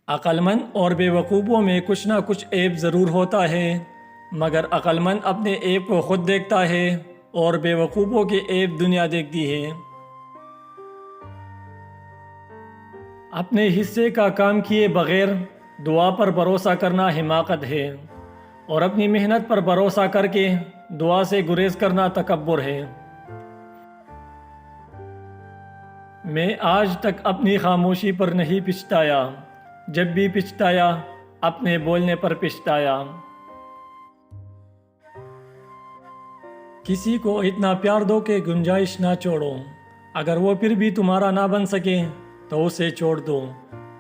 عقلمند اور بیوقوفوں میں کچھ نہ کچھ عیب ضرور ہوتا ہے، مگر عقلمند اپنے عیب کو خود دیکھتا ہے اور بیوقوفوں کے عیب دنیا دیکھتی ہے۔ اپنے حصے کا کام کیے بغیر دعا پر بھروسہ کرنا حماقت ہے، اور اپنی محنت پر بھروسہ کر کے دعا سے گریز کرنا تکبر ہے۔ میں آج تک اپنی خاموشی پر نہیں پچھتایا، جب بھی پچھتایا اپنے بولنے پر پچھتایا۔ کسی کو اتنا پیار دو کہ گنجائش نہ چھوڑو، اگر وہ پھر بھی تمہارا نہ بن سکے تو اسے چھوڑ دو،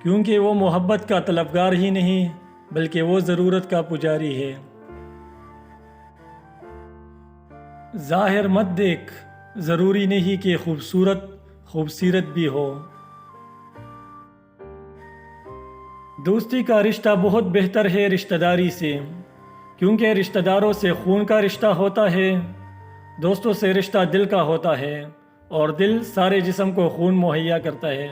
کیونکہ وہ محبت کا طلبگار ہی نہیں بلکہ وہ ضرورت کا پجاری ہے۔ ظاہر مت دیکھ، ضروری نہیں کہ خوبصورت بھی ہو۔ دوستی کا رشتہ بہت بہتر ہے رشتہ داری سے، کیونکہ رشتہ داروں سے خون کا رشتہ ہوتا ہے، دوستوں سے رشتہ دل کا ہوتا ہے، اور دل سارے جسم کو خون مہیا کرتا ہے۔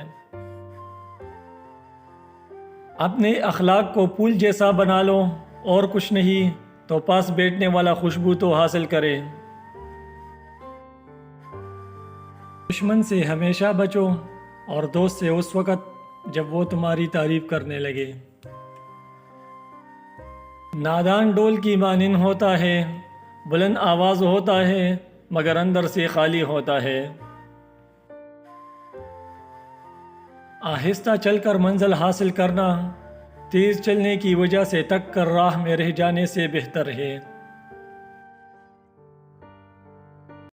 اپنے اخلاق کو پھول جیسا بنا لو، اور کچھ نہیں تو پاس بیٹھنے والا خوشبو تو حاصل کرے۔ دشمن سے ہمیشہ بچو، اور دوست سے اس وقت جب وہ تمہاری تعریف کرنے لگے۔ نادان ڈول کی مانند ہوتا ہے، بلند آواز ہوتا ہے مگر اندر سے خالی ہوتا ہے۔ آہستہ چل کر منزل حاصل کرنا تیز چلنے کی وجہ سے تک کر راہ میں رہ جانے سے بہتر ہے۔